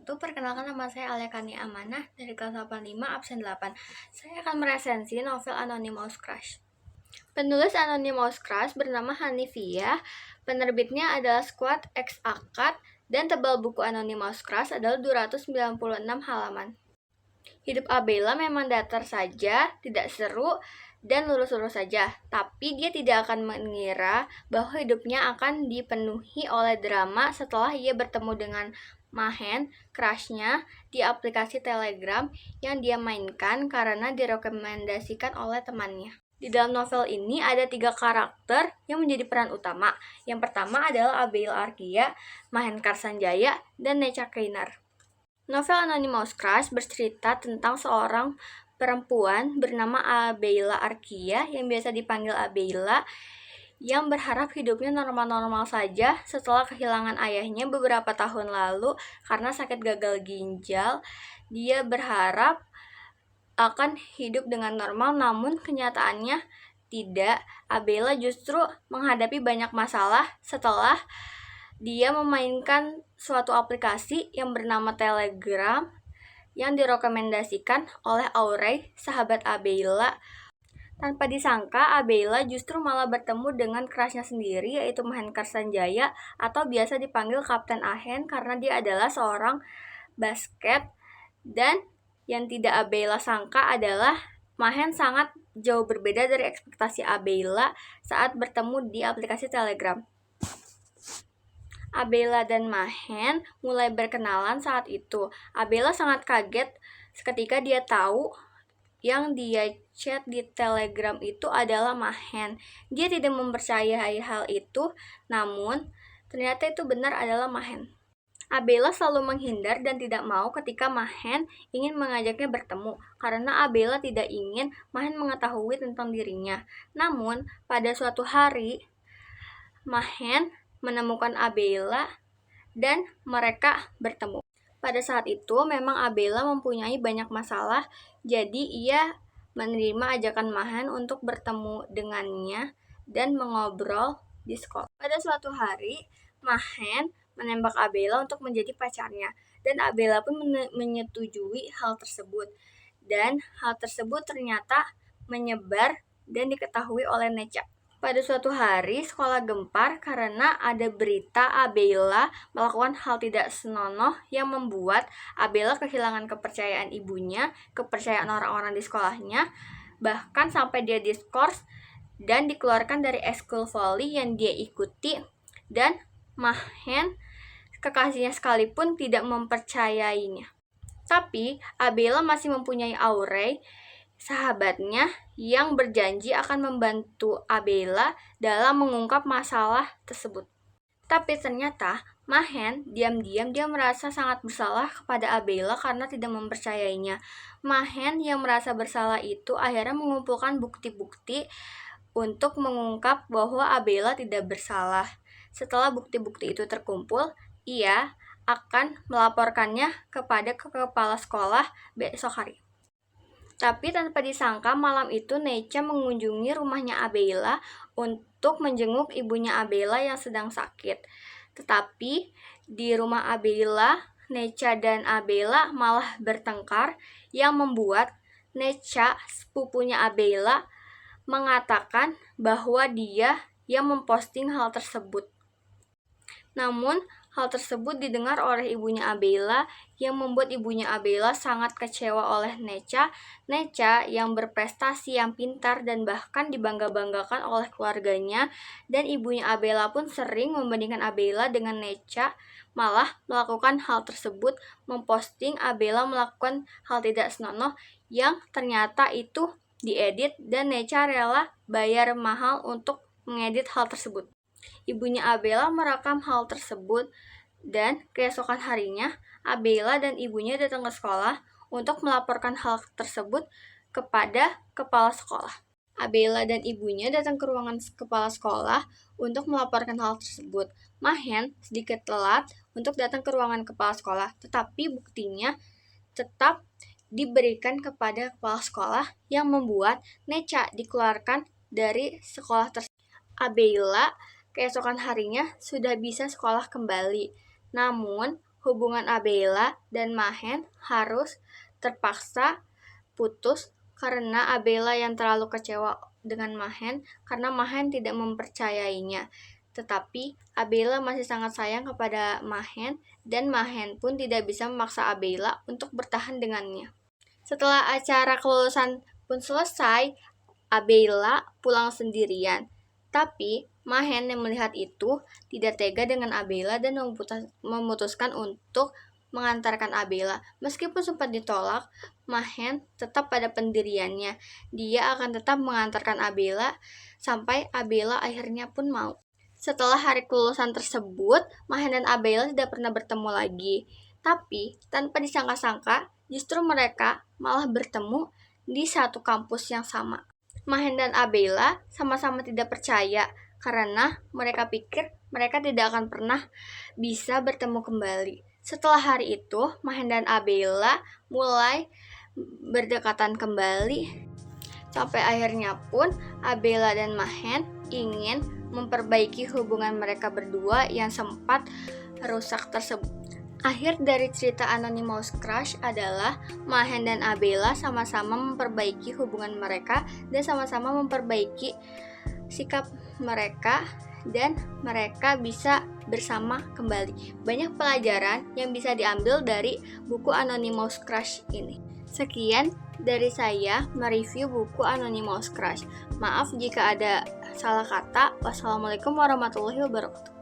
wabarakatuh. Perkenalkan, nama saya Aliakani Amanah dari kelas 85 absen 8. Saya akan meresensi novel Anonymous Crush. Penulis Anonymous Crush bernama Hanifiyah. Penerbitnya adalah Squad X Akad dan tebal buku Anonymous Crush adalah 296 halaman. Hidup Abela memang datar saja, tidak seru, dan lurus-lurus saja. Tapi dia tidak akan mengira bahwa hidupnya akan dipenuhi oleh drama setelah ia bertemu dengan Mahen, crush-nya, di aplikasi Telegram yang dia mainkan karena direkomendasikan oleh temannya. Di dalam novel ini ada 3 karakter yang menjadi peran utama. Yang pertama adalah Abiel Arkia, Mahen Karsanjaya, dan Necha Keinar. Novel Anonymous Crush bercerita tentang seorang perempuan bernama Abeila Arkia yang biasa dipanggil Abeila, yang berharap hidupnya normal-normal saja setelah kehilangan ayahnya beberapa tahun lalu karena sakit gagal ginjal. Dia berharap akan hidup dengan normal, namun kenyataannya tidak. Abeila justru menghadapi banyak masalah setelah dia memainkan suatu aplikasi yang bernama Telegram yang direkomendasikan oleh Aurey, sahabat Abeila. Tanpa disangka, Abeila justru malah bertemu dengan crush-nya sendiri, yaitu Mahen Karsanjaya atau biasa dipanggil Kapten Ahen karena dia adalah seorang basket. Dan yang tidak Abeila sangka adalah Mahen sangat jauh berbeda dari ekspektasi Abeila saat bertemu di aplikasi Telegram. Abeila dan Mahen mulai berkenalan saat itu. Abeila sangat kaget ketika dia tahu yang dia chat di Telegram itu adalah Mahen. Dia tidak mempercayai hal itu, namun ternyata itu benar adalah Mahen. Abeila selalu menghindar dan tidak mau ketika Mahen ingin mengajaknya bertemu, karena Abeila tidak ingin Mahen mengetahui tentang dirinya. Namun, pada suatu hari, Mahen menemukan Abeila dan mereka bertemu. Pada saat itu memang Abeila mempunyai banyak masalah, jadi ia menerima ajakan Mahen untuk bertemu dengannya dan mengobrol di sekolah. Pada suatu hari, Mahen menembak Abeila untuk menjadi pacarnya, dan Abeila pun menyetujui hal tersebut. Dan hal tersebut ternyata menyebar dan diketahui oleh Necha. Pada suatu hari, sekolah gempar karena ada berita Abeila melakukan hal tidak senonoh yang membuat Abeila kehilangan kepercayaan ibunya, kepercayaan orang-orang di sekolahnya, bahkan sampai dia diskors dan dikeluarkan dari ekskul voli yang dia ikuti. Dan Mahen, kekasihnya sekalipun, tidak mempercayainya. Tapi Abeila masih mempunyai Aurey, sahabatnya, yang berjanji akan membantu Abeila dalam mengungkap masalah tersebut. Tapi ternyata Mahen diam-diam dia merasa sangat bersalah kepada Abeila karena tidak mempercayainya. Mahen yang merasa bersalah itu akhirnya mengumpulkan bukti-bukti untuk mengungkap bahwa Abeila tidak bersalah. Setelah bukti-bukti itu terkumpul, ia akan melaporkannya kepada kepala sekolah besok hari. Tapi tanpa disangka, malam itu Necha mengunjungi rumahnya Abeila untuk menjenguk ibunya Abeila yang sedang sakit. Tetapi di rumah Abeila, Necha dan Abeila malah bertengkar yang membuat Necha, sepupunya Abeila, mengatakan bahwa dia yang memposting hal tersebut. Namun, hal tersebut didengar oleh ibunya Abeila yang membuat ibunya Abeila sangat kecewa oleh Necha. Necha yang berprestasi, yang pintar, dan bahkan dibangga-banggakan oleh keluarganya. Dan ibunya Abeila pun sering membandingkan Abeila dengan Necha, malah melakukan hal tersebut, memposting Abeila melakukan hal tidak senonoh yang ternyata itu diedit, dan Necha rela bayar mahal untuk mengedit hal tersebut. Ibunya Abeila merekam hal tersebut, dan keesokan harinya Abeila dan ibunya datang ke sekolah untuk melaporkan hal tersebut kepada kepala sekolah. Abeila dan ibunya datang ke ruangan kepala sekolah untuk melaporkan hal tersebut. Mahen sedikit telat untuk datang ke ruangan kepala sekolah, tetapi buktinya tetap diberikan kepada kepala sekolah yang membuat Necha dikeluarkan dari sekolah tersebut. Abeila keesokan harinya sudah bisa sekolah kembali. Namun, hubungan Abela dan Mahen harus terpaksa putus karena Abela yang terlalu kecewa dengan Mahen karena Mahen tidak mempercayainya. Tetapi Abela masih sangat sayang kepada Mahen dan Mahen pun tidak bisa memaksa Abela untuk bertahan dengannya. Setelah acara kelulusan pun selesai, Abela pulang sendirian. Tapi Mahen yang melihat itu tidak tega dengan Abela dan memutuskan untuk mengantarkan Abela. Meskipun sempat ditolak, Mahen tetap pada pendiriannya. Dia akan tetap mengantarkan Abela sampai Abela akhirnya pun mau. Setelah hari kelulusan tersebut, Mahen dan Abela tidak pernah bertemu lagi. Tapi tanpa disangka-sangka, justru mereka malah bertemu di satu kampus yang sama. Mahen dan Abela sama-sama tidak percaya karena mereka pikir mereka tidak akan pernah bisa bertemu kembali. Setelah hari itu, Mahen dan Abela mulai berdekatan kembali. Sampai akhirnya pun Abela dan Mahen ingin memperbaiki hubungan mereka berdua yang sempat rusak tersebut. Akhir dari cerita Anonymous Crush adalah Mahen dan Abela sama-sama memperbaiki hubungan mereka dan sama-sama memperbaiki sikap mereka dan mereka bisa bersama kembali. Banyak pelajaran yang bisa diambil dari buku Anonymous Crush ini. Sekian dari saya mereview buku Anonymous Crush. Maaf jika ada salah kata. Wassalamualaikum warahmatullahi wabarakatuh.